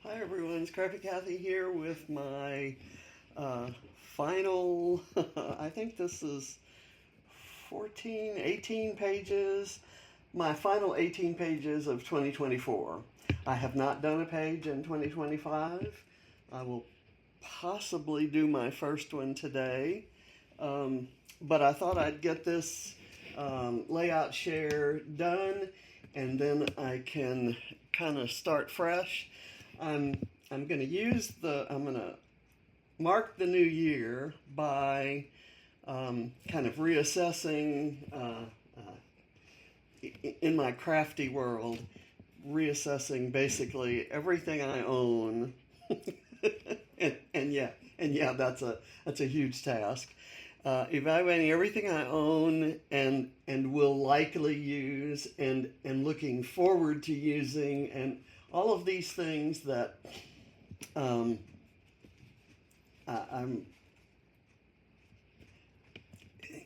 Hi everyone, Scrappy Kathy here with my final, I think this is 14, 18 pages, my final 18 pages of 2024. I have not done a page in 2025. I will possibly do my first one today, but I thought I'd get this layout share done and then I can kind of start fresh. I'm I'm going to I'm going to mark the new year by kind of reassessing in my crafty world, reassessing basically everything I own, and yeah, that's a huge task. Evaluating everything I own and will likely use and looking forward to using and all of these things that um, I'm.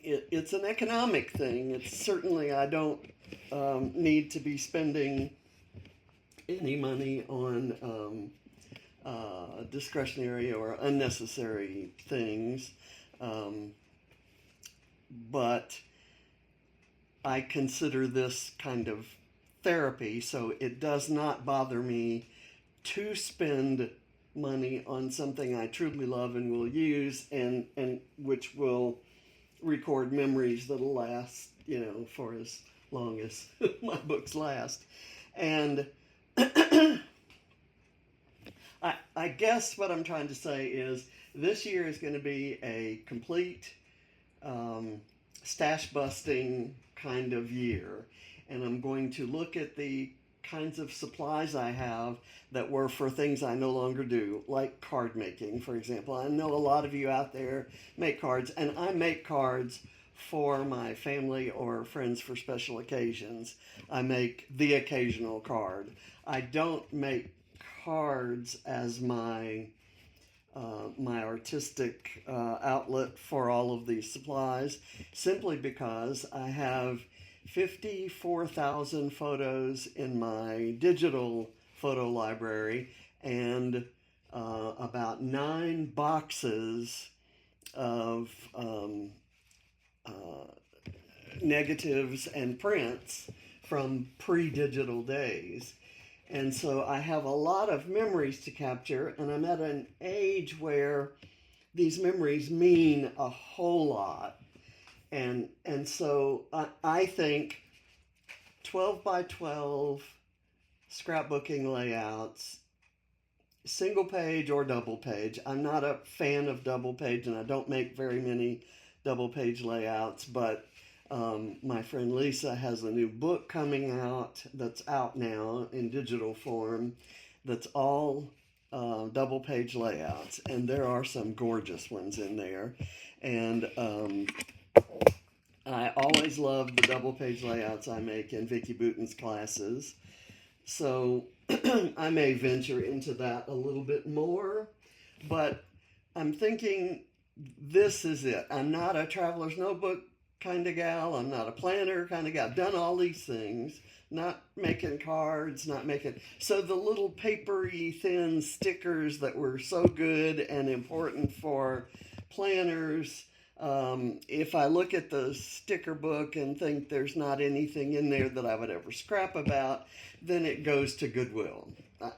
It's an economic thing. It's certainly I don't need to be spending any money on discretionary or unnecessary things, um, but I consider this kind of therapy, so it does not bother me to spend money on something I truly love and will use, and which will record memories that'll last, for as long as my books last. And I guess what I'm trying to say is this year is going to be a complete um, stash busting kind of year. And I'm going to look at the kinds of supplies I have that were for things I no longer do, like card making, for example. I know a lot of you out there make cards, and I make cards for my family or friends for special occasions. I make the occasional card. I don't make cards as my artistic outlet for all of these supplies, simply because I have 54,000 photos in my digital photo library and about 9 boxes of uh, negatives and prints from pre-digital days. And so I have a lot of memories to capture, and I'm at an age where these memories mean a whole lot. And so I think 12 by 12 scrapbooking layouts, single page or double page. I'm not a fan of double page, and I don't make very many double page layouts, but my friend Lisa has a new book coming out that's out now in digital form that's all double page layouts, and there are some gorgeous ones in there. And I always love the double page layouts I make in Vicki Boutin's classes. So I may venture into that a little bit more, but I'm thinking this is it. I'm not a traveler's notebook kind of gal. I'm not a planner kind of gal. I've done all these things, not making cards, not making. So the little papery thin stickers that were so good and important for planners. If I look at the sticker book and think there's not anything in there that I would ever scrap about, then it goes to Goodwill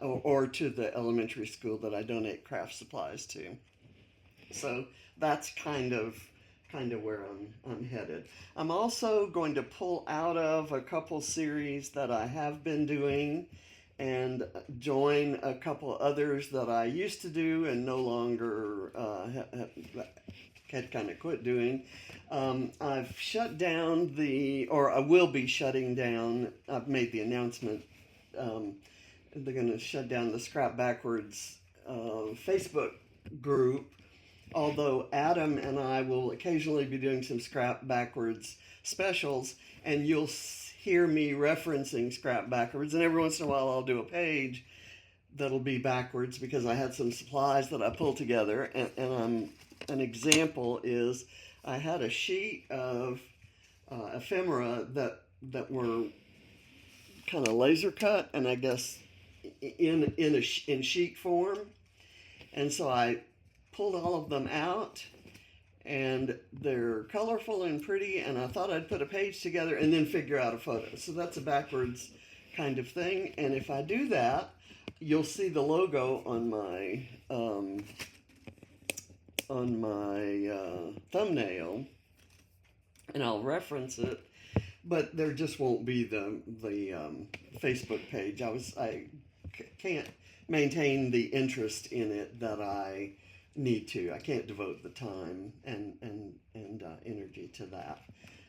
or to the elementary school that I donate craft supplies to. So that's kind of where I'm headed. I'm also going to pull out of a couple series that I have been doing and join a couple others that I used to do and no longer had kind of quit doing. I've shut down or I will be shutting down. I've made the announcement. They're going to shut down the Scrap Backwards Facebook group, although Adam and I will occasionally be doing some Scrap Backwards specials, and you'll hear me referencing Scrap Backwards, and every once in a while I'll do a page that'll be backwards because I had some supplies that I pulled together, and an example is I had a sheet of ephemera that were kind of laser cut, and I guess in sheet form, and so I pulled all of them out, and they're colorful and pretty, and I thought I'd put a page together and then figure out a photo. So that's a backwards kind of thing, and if I do that, you'll see the logo on my thumbnail, and I'll reference it, but there just won't be the Facebook page. I can't maintain the interest in it that I need to. I can't devote the time and energy to that.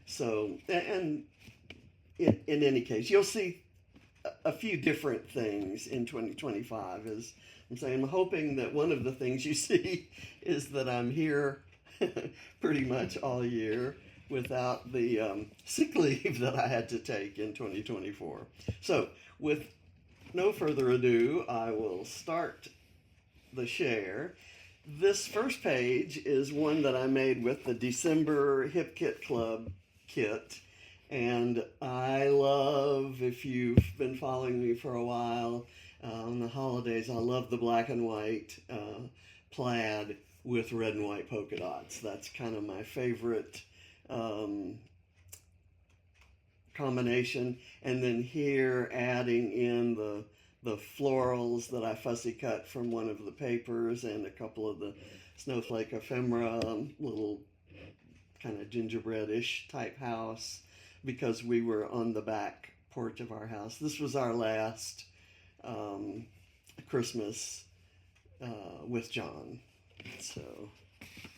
So, and in any case, you'll see a few different things in 2025. As I'm saying, I'm hoping that one of the things you see is that I'm here pretty much all year without the sick leave that I had to take in 2024. So, with no further ado, I will start the share. This first page is one that I made with the December Hip Kit Club kit. And I love, if you've been following me for a while, on the holidays, I love the black and white plaid with red and white polka dots. That's kind of my favorite combination. And then here, adding in the florals that I fussy cut from one of the papers and a couple of the snowflake ephemera, little kind of gingerbread-ish type house, because we were on the back porch of our house. This was our last Christmas with John. So,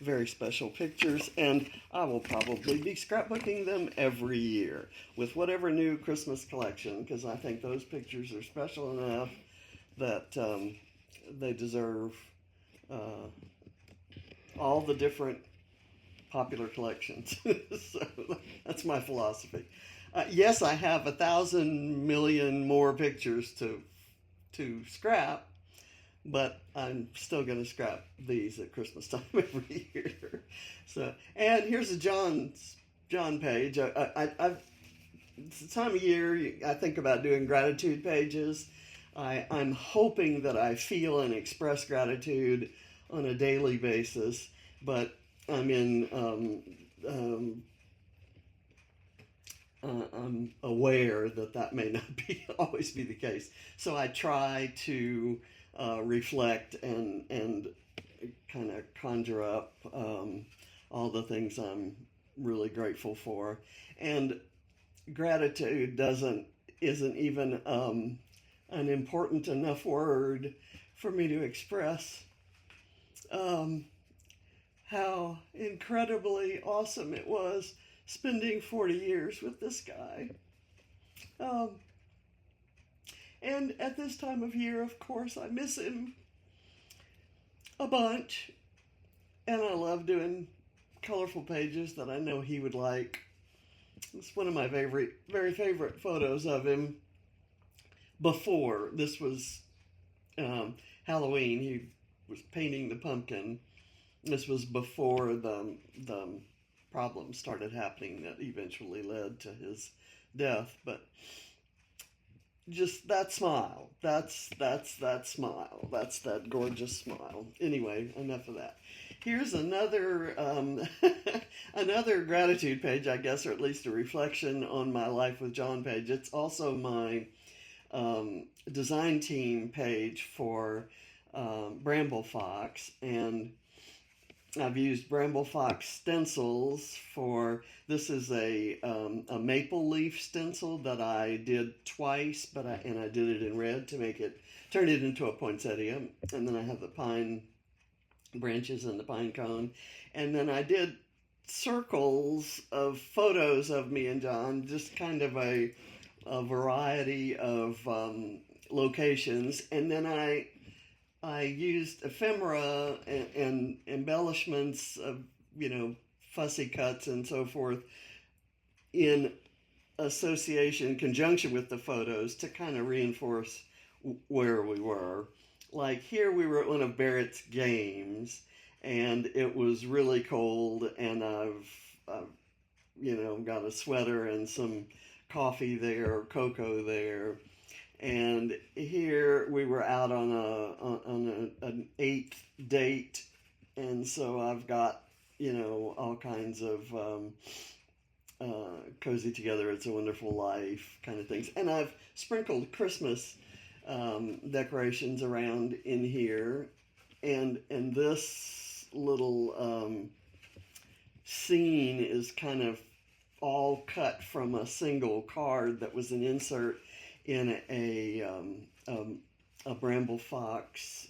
very special pictures, and I will probably be scrapbooking them every year with whatever new Christmas collection, because I think those pictures are special enough that they deserve all the different popular collections. So that's my philosophy. Yes, I have 1,000 million more pictures to scrap, but I'm still going to scrap these at Christmas time every year. So, and here's a John page. It's the time of year I think about doing gratitude pages. I'm hoping that I feel and express gratitude on a daily basis, but I'm aware that may not always be the case. So I try to reflect and kind of conjure up all the things I'm really grateful for. And gratitude isn't even an important enough word for me to express how incredibly awesome it was spending 40 years with this guy. And at this time of year, of course, I miss him a bunch. And I love doing colorful pages that I know he would like. It's one of my very favorite photos of him before. This was Halloween. He was painting the pumpkin. This was before the problems started happening that eventually led to his death. But just that smile. That's that smile. That's that gorgeous smile. Anyway, enough of that. Here's another another gratitude page, I guess, or at least a reflection on my life with John page. It's also my design team page for Bramble Fox, and I've used Bramble Fox stencils for, this is a maple leaf stencil that I did twice, but I did it in red to turn it into a poinsettia, and then I have the pine branches and the pine cone, and then I did circles of photos of me and John, just kind of a variety of locations, and then I used ephemera and embellishments of, fussy cuts and so forth in conjunction with the photos to kind of reinforce where we were. Like here we were at one of Barrett's games, and it was really cold, and I've got a sweater and some coffee there, cocoa there. And here we were out on an eighth date, and so I've got all kinds of cozy together. It's a Wonderful Life kind of things, and I've sprinkled Christmas decorations around in here, and this little scene is kind of all cut from a single card that was an insert in a Bramble Fox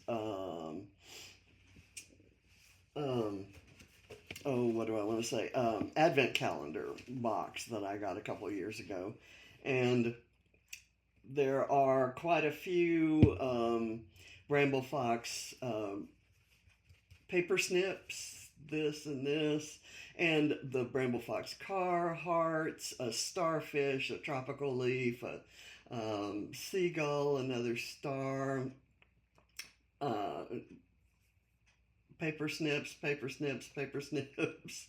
what do I want to say? Advent calendar box that I got a couple of years ago. And there are quite a few Bramble Fox paper snips, this and this, and the Bramble Fox car, hearts, a starfish, a tropical leaf, a seagull, another star, paper snips, paper snips, paper snips.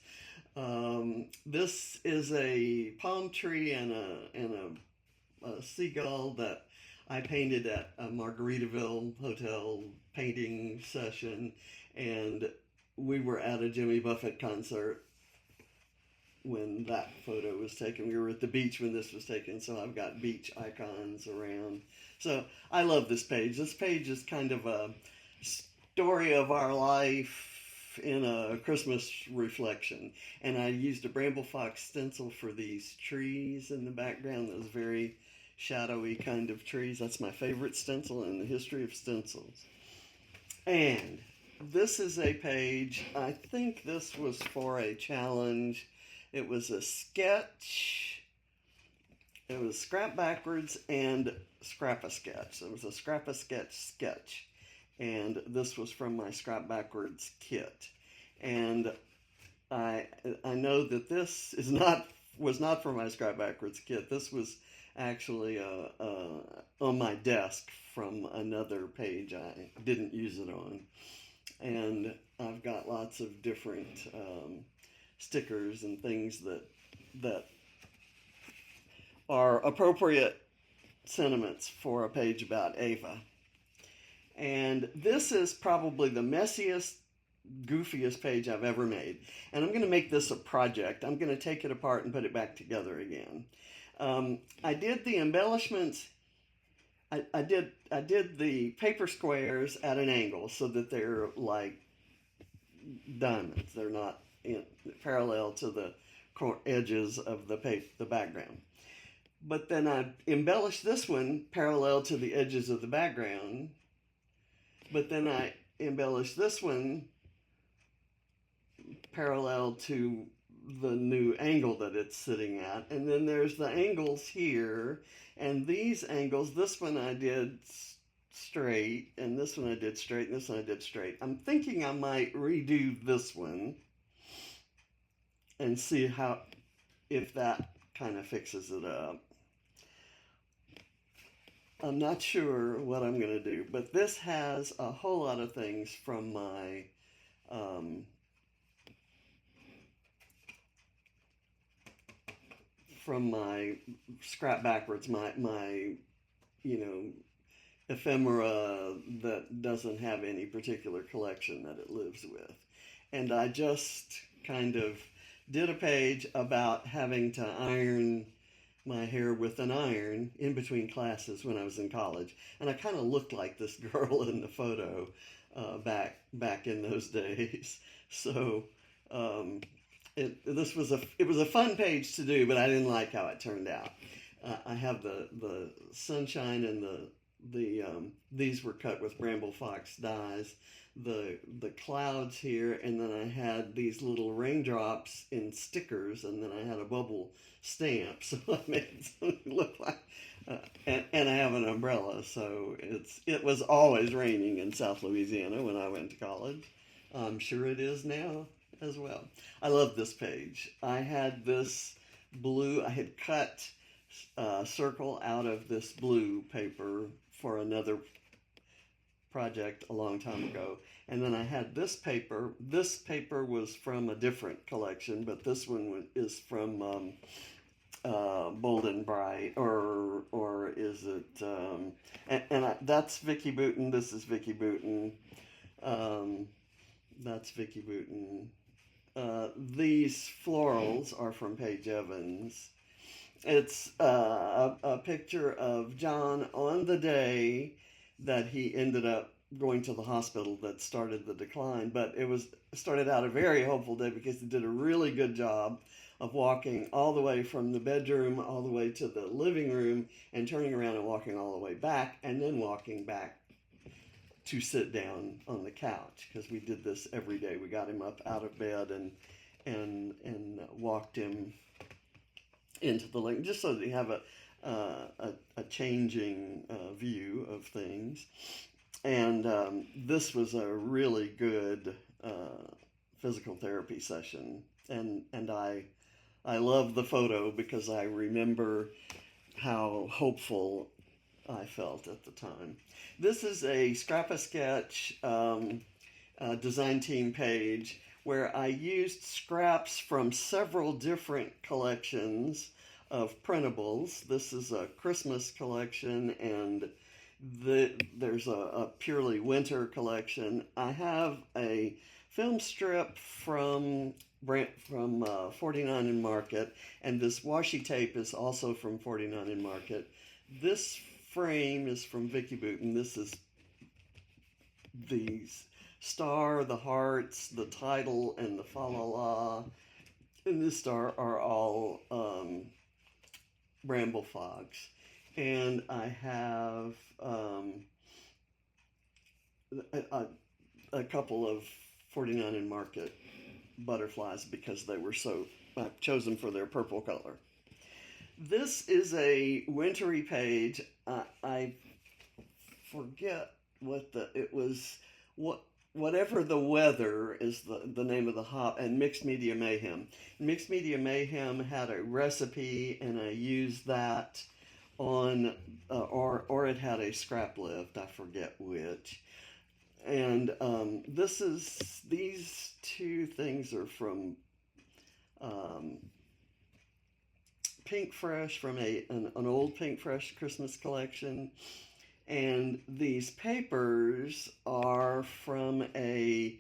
This is a palm tree and a seagull that I painted at a Margaritaville hotel painting session, and we were at a Jimmy Buffett concert when that photo was taken. We were at the beach when this was taken, so I've got beach icons around. So I love this page. This page is kind of a story of our life in a Christmas reflection. And I used a Bramble Fox stencil for these trees in the background, those very shadowy kind of trees. That's my favorite stencil in the history of stencils. And this is a page, I think this was for a challenge. It was a sketch. It was scrap backwards and scrap a sketch. It was a scrap a sketch. And this was from my scrap backwards kit. And I know that this was not for my scrap backwards kit. This was actually on my desk from another page I didn't use it on. And I've got lots of different stickers and things that are appropriate sentiments for a page about Ava. And this is probably the messiest, goofiest page I've ever made. And I'm going to make this a project. I'm going to take it apart and put it back together again. I did the embellishments. I did the paper squares at an angle so that they're like diamonds. They're not parallel to the edges of the background. But then I embellished this one parallel to the edges of the background. But then I embellished this one parallel to the new angle that it's sitting at. And then there's the angles here. And these angles, this one I did straight, and this one I did straight, and this one I did straight. I'm thinking I might redo this one and see if that kind of fixes it up. I'm not sure what I'm going to do, but this has a whole lot of things from my scrap backwards, my ephemera that doesn't have any particular collection that it lives with. And I just kind of did a page about having to iron my hair with an iron in between classes when I was in college. And I kind of looked like this girl in the photo back in those days. So it was a fun page to do, but I didn't like how it turned out. I have the sunshine and these were cut with Bramble Fox dies. The clouds here, and then I had these little raindrops in stickers, and then I had a bubble stamp, so I made something look like, and I have an umbrella, so it was always raining in South Louisiana when I went to college. I'm sure it is now as well. I love this page. I had this blue, I had cut a circle out of this blue paper for another project a long time ago, and then I had this paper. This paper was from a different collection, but this one is from Bold and Bright, or is it? That's Vicki Boutin. This is Vicki Boutin. Um, that's Vicki Boutin. These florals are from Paige Evans. It's a picture of John on the day that he ended up going to the hospital that started the decline. But it was started out a very hopeful day because he did a really good job of walking all the way from the bedroom all the way to the living room and turning around and walking all the way back and then walking back to sit down on the couch, because we did this every day. We got him up out of bed and walked him into the lake, just so that you have a changing view of things. And this was a really good physical therapy session, and I love the photo because I remember how hopeful I felt at the time. This is a Scrap-A-Sketch design team page where I used scraps from several different collections of printables. This is a Christmas collection, and there's a purely winter collection. I have a film strip from 49 and Market, and this washi tape is also from 49 and Market. This frame is from Vicki Boutin. This is the star, the hearts, the title, and the fa-la-la in this star are all bramble fogs. And I have a couple of 49 and Market butterflies because they were so, I've chosen for their purple color. This is a wintry page. I forget whatever the weather is the name of the hop, and Mixed Media Mayhem. Mixed Media Mayhem had a recipe, and I used that on, or it had a scrap lift, I forget which. And these two things are from Pink Fresh, from an old Pink Fresh Christmas collection. And these papers are from I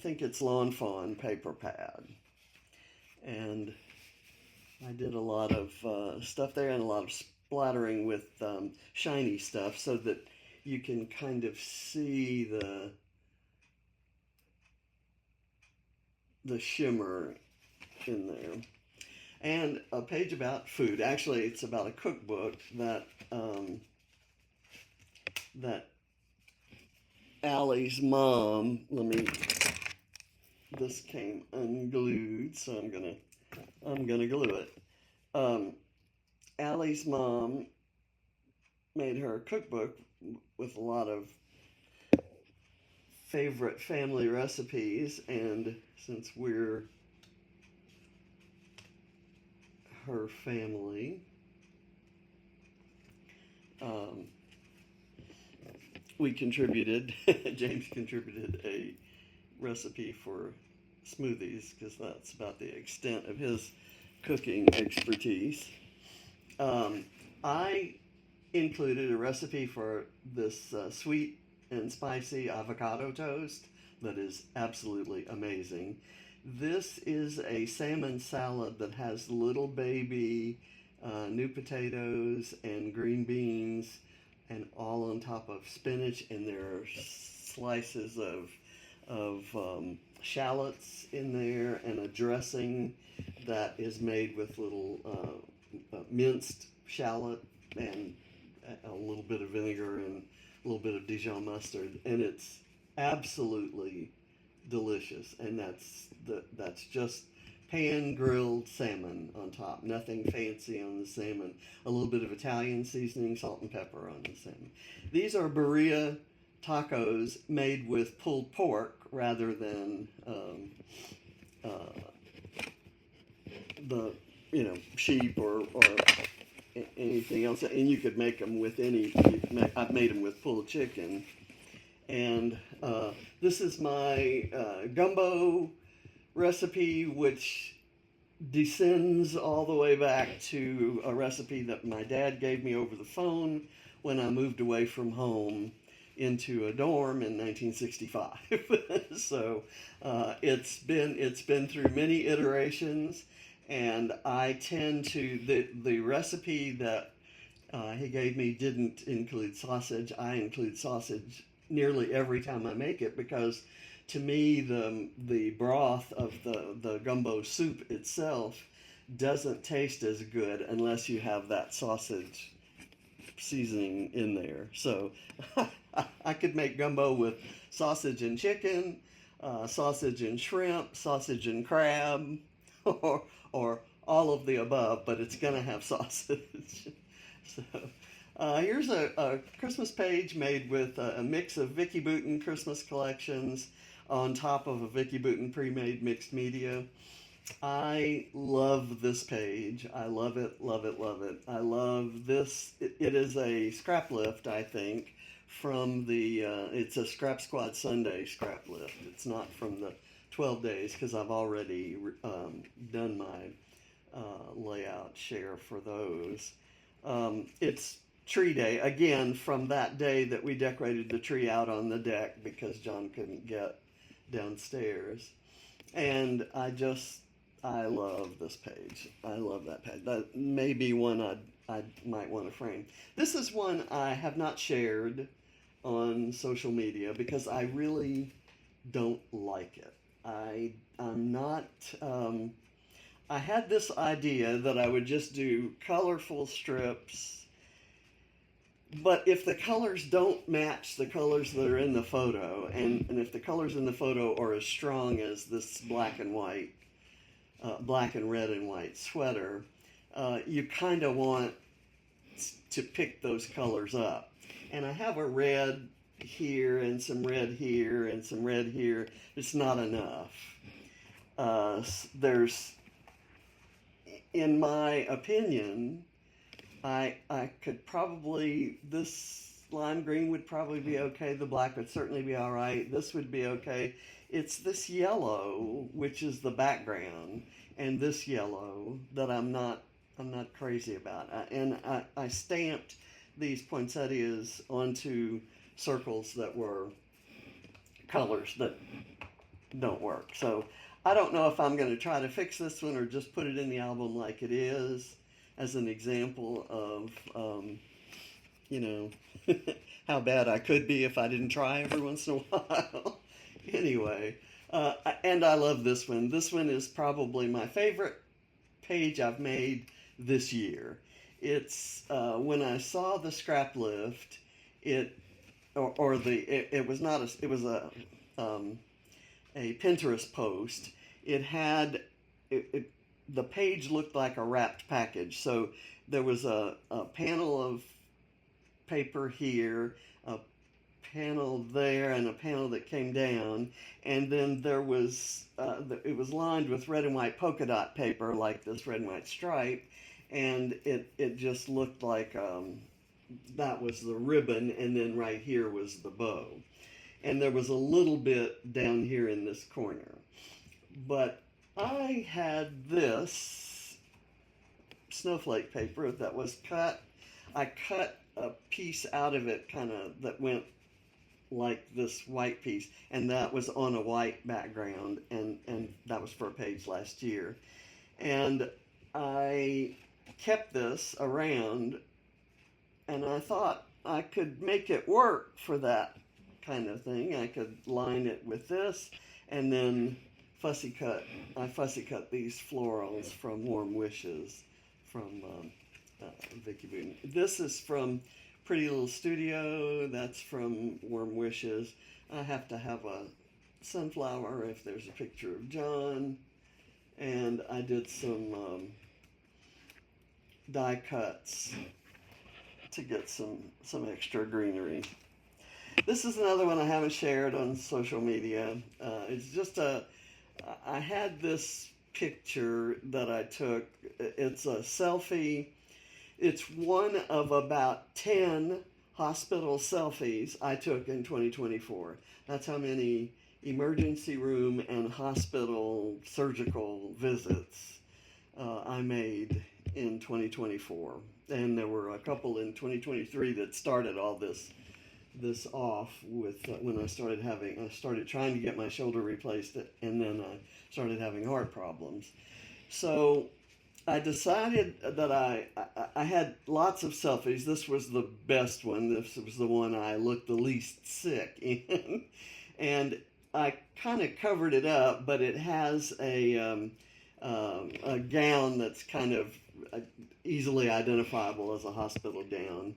think it's Lawn Fawn paper pad. And I did a lot of stuff there, and a lot of splattering with shiny stuff so that you can kind of see the shimmer in there. And a page about food. Actually, it's about a cookbook that Allie's mom. This came unglued, so I'm gonna glue it. Allie's mom made her a cookbook with a lot of favorite family recipes, and since we're her family, we contributed, James contributed a recipe for smoothies, because that's about the extent of his cooking expertise. I included a recipe for this sweet and spicy avocado toast that is absolutely amazing. This is a salmon salad that has little baby new potatoes and green beans, and all on top of spinach, and there are slices of shallots in there, and a dressing that is made with little minced shallot and a little bit of vinegar and a little bit of Dijon mustard, and it's absolutely delicious. And that's just pan grilled salmon on top, nothing fancy on the salmon. A little bit of Italian seasoning, salt and pepper on the salmon. These are birria tacos made with pulled pork rather than the sheep or anything else. And you could make them with I've made them with pulled chicken. And this is my gumbo recipe, which descends all the way back to a recipe that my dad gave me over the phone when I moved away from home into a dorm in 1965. So it's been through many iterations, and I tend to the recipe that he gave me didn't include sausage. I include sausage nearly every time I make it because to me the broth of the gumbo soup itself doesn't taste as good unless you have that sausage seasoning in there. So I could make gumbo with sausage and chicken, sausage and shrimp, sausage and crab, or all of the above, but it's going to have sausage. So here's a Christmas page made with a mix of Vicki Boutin Christmas collections on top of a Vicki Boutin pre-made mixed media. I love this page. I love it, love it, love it. I love this. It is a scrap lift, I think, from it's a Scrap Squad Sunday scrap lift. It's not from the 12 days because I've already done my layout share for those. It's tree day, again, from that day that we decorated the tree out on the deck because John couldn't get downstairs. And I love this page. I love that page. That may be one I might want to frame. This is one I have not shared on social media because I really don't like it. I'm not. I had this idea that I would just do colorful strips, but if the colors don't match the colors that are in the photo, and if the colors in the photo are as strong as this black and red and white sweater, you kind of want to pick those colors up. And I have a red here and some red here and some red here. It's not enough. In my opinion, I could probably, this lime green would probably be okay. The black would certainly be all right. This would be okay. It's this yellow, which is the background, and this yellow that I'm not crazy about. I stamped these poinsettias onto circles that were colors that don't work. So I don't know if I'm going to try to fix this one or just put it in the album like it is as an example of, how bad I could be if I didn't try every once in a while. Anyway, and I love this one. This one is probably my favorite page I've made this year. It's when I saw the scrap lift, it was not a, it was a Pinterest post. It had the page looked like a wrapped package. So there was a panel of paper here, a panel there, and a panel that came down, and then there was it was lined with red and white polka dot paper like this red and white stripe, and it just looked like that was the ribbon, and then right here was the bow, and there was a little bit down here in this corner. But I had this snowflake paper that was cut. I cut a piece out of it kind of that went like this white piece, and that was on a white background, and that was for a page last year. And I kept this around, and I thought I could make it work for that kind of thing. I could line it with this, and then I fussy cut these florals from Warm Wishes from Vicki Boutin. This is from Pretty Little Studio. That's from Warm Wishes. I have to have a sunflower if there's a picture of John. And I did some die cuts to get some extra greenery. This is another one I haven't shared on social media. It's just I had this picture that I took. It's a selfie. It's one of about 10 hospital selfies I took in 2024. That's how many emergency room and hospital surgical visits I made in 2024, and there were a couple in 2023 that started all this off with when I started trying to get my shoulder replaced, and then I started having heart problems. So I decided that I had lots of selfies. This was the best one. This was the one I looked the least sick in, and I kind of covered it up, but it has a gown that's kind of easily identifiable as a hospital gown,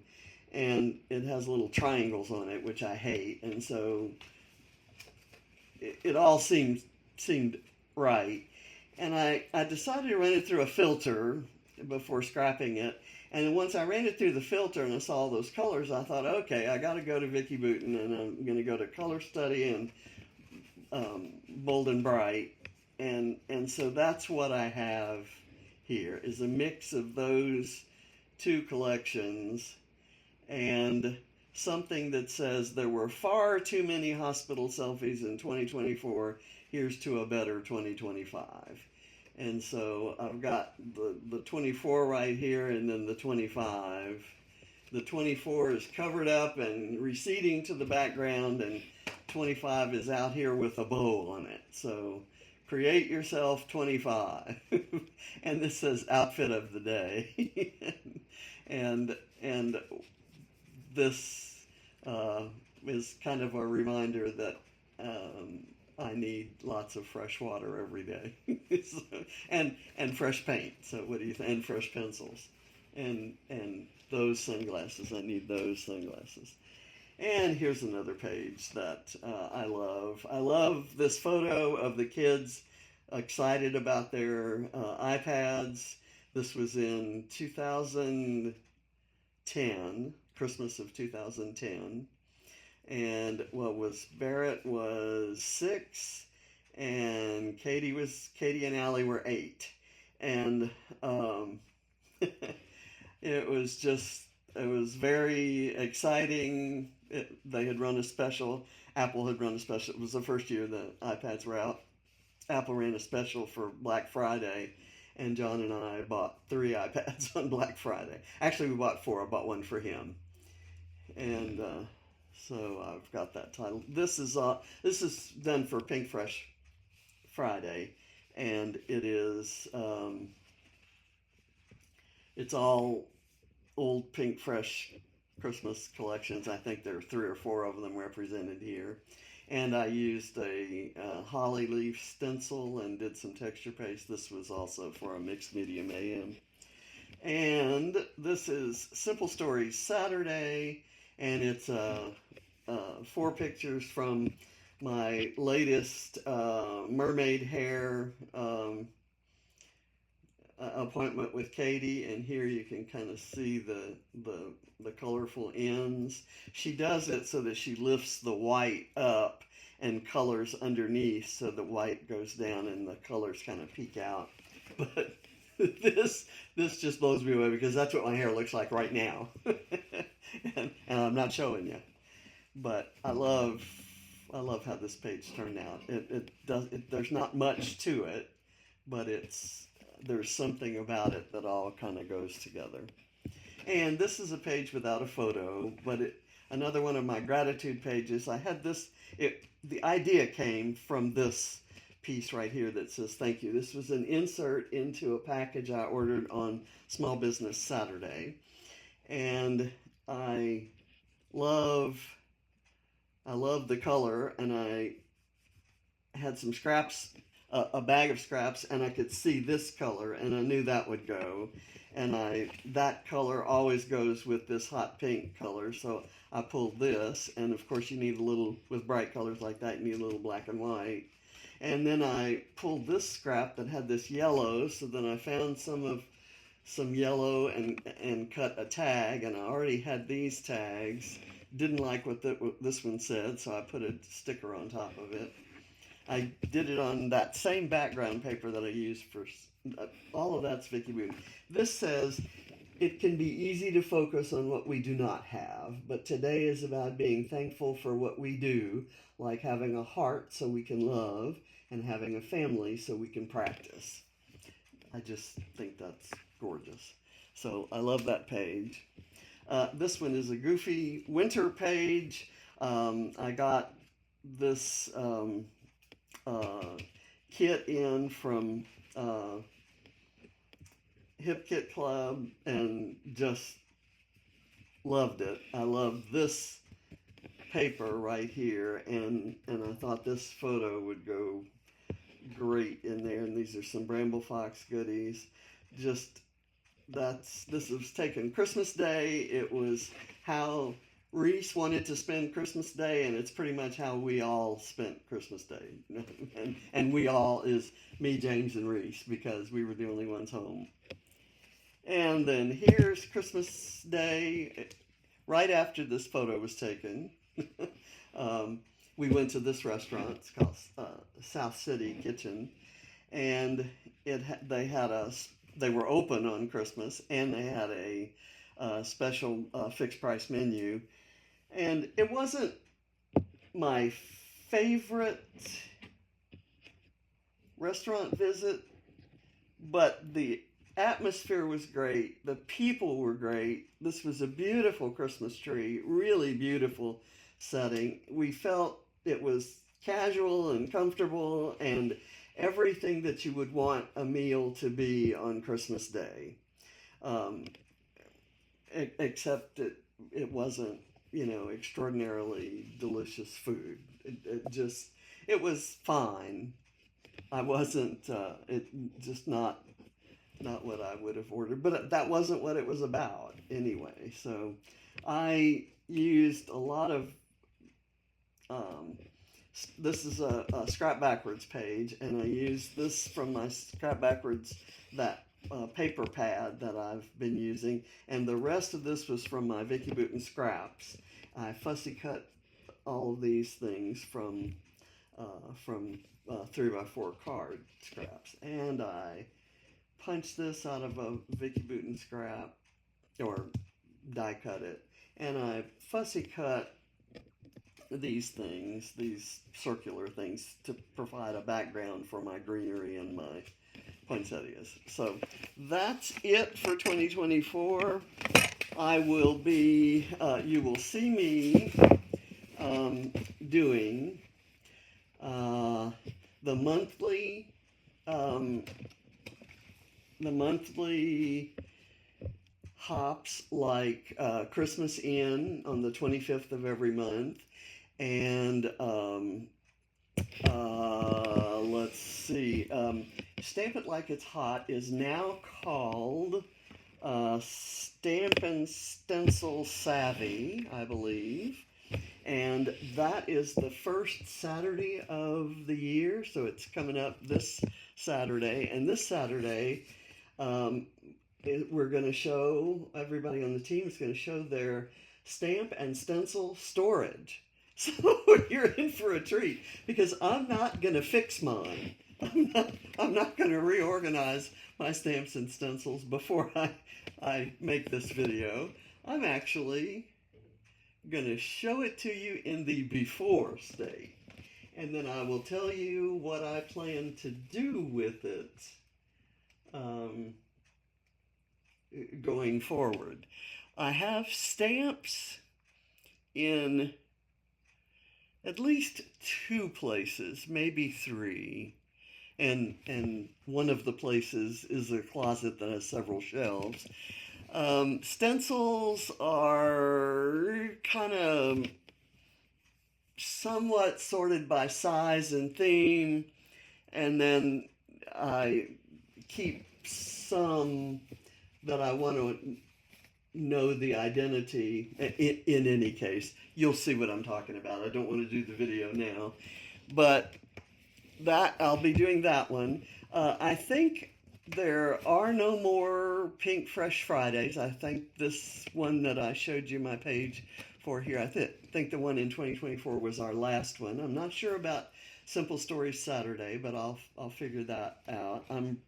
and it has little triangles on it, which I hate, and so it all seemed right. And I decided to run it through a filter before scrapping it. And then once I ran it through the filter and I saw all those colors, I thought, okay, I got to go to Vicki Boutin, and I'm going to go to Color Study and Bold and Bright. And so that's what I have here, is a mix of those two collections and something that says there were far too many hospital selfies in 2024. Here's to a better 2025. And so I've got the 24 right here, and then the 25. The 24 is covered up and receding to the background, and 25 is out here with a bow on it. So create yourself 25. And this says outfit of the day. and this is kind of a reminder that I need lots of fresh water every day. So, and fresh paint. So what do you think? And fresh pencils. And those sunglasses. I need those sunglasses. And here's another page that I love. I love this photo of the kids excited about their iPads. This was in 2010, Christmas of 2010. And Barrett was 6, and Katie and Allie were 8. And it was very exciting. They had run a special. Apple had run a special. It was the first year the iPads were out. Apple ran a special for Black Friday, and John and I bought 3 iPads on Black Friday. Actually, we bought 4. I bought one for him, and so I've got that title. This is done for Pink Fresh Friday, and it is it's all old Pink Fresh Christmas collections. I think there are 3 or 4 of them represented here. And I used a holly leaf stencil and did some texture paste. This was also for a mixed media mayhem. And this is Simple Stories Saturday, and it's 4 pictures from my latest mermaid hair appointment with Katie, and here you can kind of see the colorful ends. She does it so that she lifts the white up and colors underneath, so the white goes down and the colors kind of peek out. But this just blows me away, because that's what my hair looks like right now. and I'm not showing you, but I love how this page turned out. There's not much to it, but there's something about it that all kind of goes together. And this is a page without a photo, but another one of my gratitude pages. I had the idea came from this piece right here that says thank you. This was an insert into a package I ordered on Small Business Saturday. And I love the color, and I had some scraps, a bag of scraps, and I could see this color, and I knew that would go. And that color always goes with this hot pink color, so I pulled this. And of course, you need with bright colors like that, you need a little black and white. And then I pulled this scrap that had this yellow, so then I found some yellow and cut a tag, and I already had these tags. Didn't like what this one said, so I put a sticker on top of it. I did it on that same background paper that I used for all of that's Vicki Boutin. This says, it can be easy to focus on what we do not have, but today is about being thankful for what we do, like having a heart so we can love, and having a family so we can practice. I just think that's gorgeous. So I love that page. This one is a goofy winter page. I got this uh, kit in from Hip Kit Club and just loved it. I love this paper right here, and I thought this photo would go great in there. And these are some Bramble Fox goodies. Just this was taken Christmas Day. It was how Reese wanted to spend Christmas Day, and it's pretty much how we all spent Christmas Day. And we all is me, James, and Reese, because we were the only ones home. And then here's Christmas Day, right after this photo was taken. We went to this restaurant. It's called South City Kitchen, and they were open on Christmas, and they had a special fixed price menu. And it wasn't my favorite restaurant visit, but the atmosphere was great. The people were great. This was a beautiful Christmas tree, really beautiful setting. We felt it was casual and comfortable and everything that you would want a meal to be on Christmas Day. Um, Except it wasn't, extraordinarily delicious food. It was fine. I wasn't, it just not what I would have ordered, but that wasn't what it was about anyway. So I used a lot of, this is a Scrap Backwards page, and I used this from my Scrap Backwards, that paper pad that I've been using, and the rest of this was from my Vicki Boutin scraps. I fussy cut all of these things from 3x4 card scraps, and I punched this out of a Vicki Boutin scrap, or die cut it, and I fussy cut these circular things, to provide a background for my greenery and my poinsettias. So that's it for 2024. You will see me doing the monthly hops, like Christmas Inn on the 25th of every month, and let's see, Stamp It Like It's Hot is now called Stampin' Stencil Savvy, I believe. And that is the first Saturday of the year, so it's coming up this Saturday. And this Saturday, we're going to show, everybody on the team is going to show their stamp and stencil storage. So you're in for a treat, because I'm not going to fix mine. I'm not going to reorganize my stamps and stencils before I make this video. I'm actually going to show it to you in the before state, and then I will tell you what I plan to do with it going forward. I have stamps in at least 2 places, maybe 3. And one of the places is a closet that has several shelves. Stencils are kind of somewhat sorted by size and theme, and then I keep some that I want to know the identity. In any case, you'll see what I'm talking about. I don't want to do the video now, but that I'll be doing that one. I think there are no more Pink Fresh Fridays. I think this one that I showed you my page for here, I think the one in 2024 was our last one. I'm not sure about Simple Stories Saturday, but I'll figure that out. I'm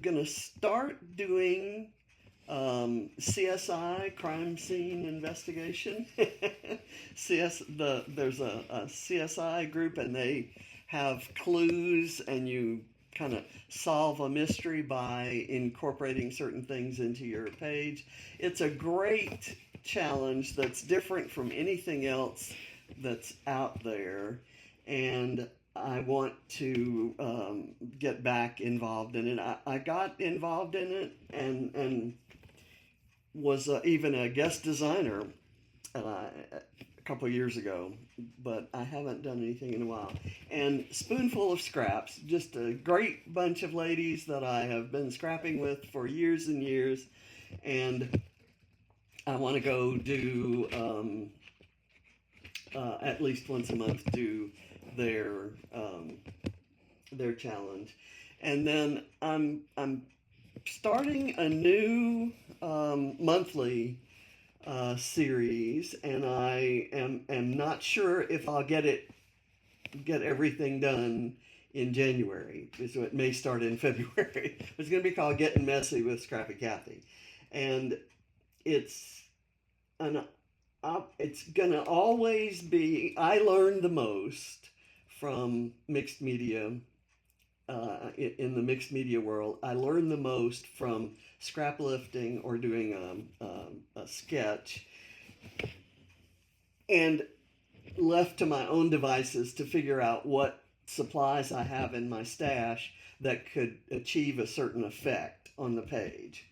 gonna start doing CSI, crime scene investigation. There's a CSI group, and they have clues and you kind of solve a mystery by incorporating certain things into your page. It's a great challenge that's different from anything else that's out there, and I want to get back involved in it. I got involved in it and was even a guest designer a couple of years ago, but I haven't done anything in a while. And Spoonful of Scraps, just a great bunch of ladies that I have been scrapping with for years and years, and I want to go do at least once a month do their challenge, and then I'm starting a new monthly series, and I am not sure if I'll get everything done in January. So it may start in February. It's going to be called Getting Messy with Scrappy Kathy, and it's it's going to always be. I learn the most from mixed media. In the mixed media world, I learn the most from scrap lifting or doing a sketch, and left to my own devices to figure out what supplies I have in my stash that could achieve a certain effect on the page.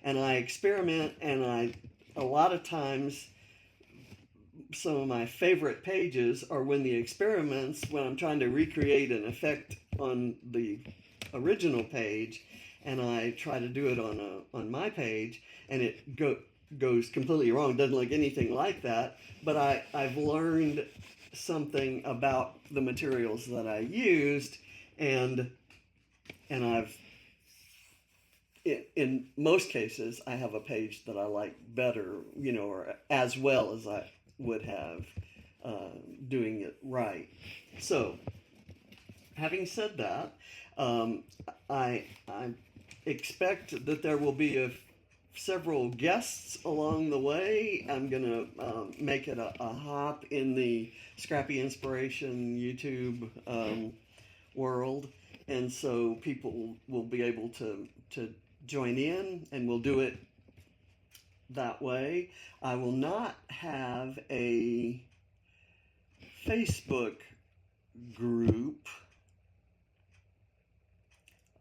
And I experiment, and a lot of times, some of my favorite pages are when I'm trying to recreate an effect on the original page, and I try to do it on my page, and it goes completely wrong. Doesn't look anything like that, but I've learned something about the materials that I used, and I've in most cases I have a page that I like better, or as well as I would have doing it right. So, having said that, I expect that there will be several guests along the way. I'm gonna make it a hop in the Scrappy Inspiration YouTube world, and so people will be able to join in, and we'll do it that way. I will not have a Facebook group.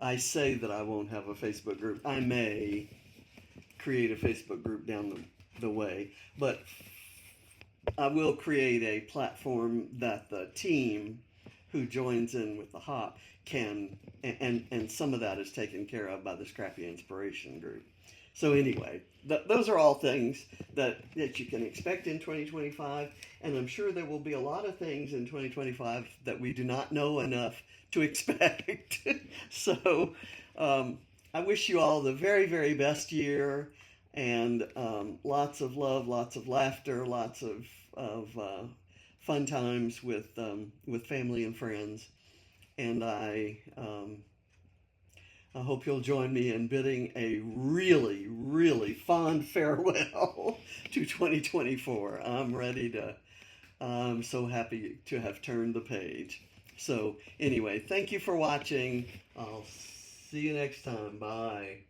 I say that I won't have a Facebook group. I may create a Facebook group down the way, but I will create a platform that the team who joins in with the hop can, and some of that is taken care of by the Scrappy Inspiration group. So anyway, those are all things that you can expect in 2025, and I'm sure there will be a lot of things in 2025 that we do not know enough to expect. So I wish you all the very, very best year, and lots of love, lots of laughter, lots of fun times with family and friends, and I hope you'll join me in bidding a really, really fond farewell to 2024. I'm so happy to have turned the page. So anyway, thank you for watching. I'll see you next time. Bye.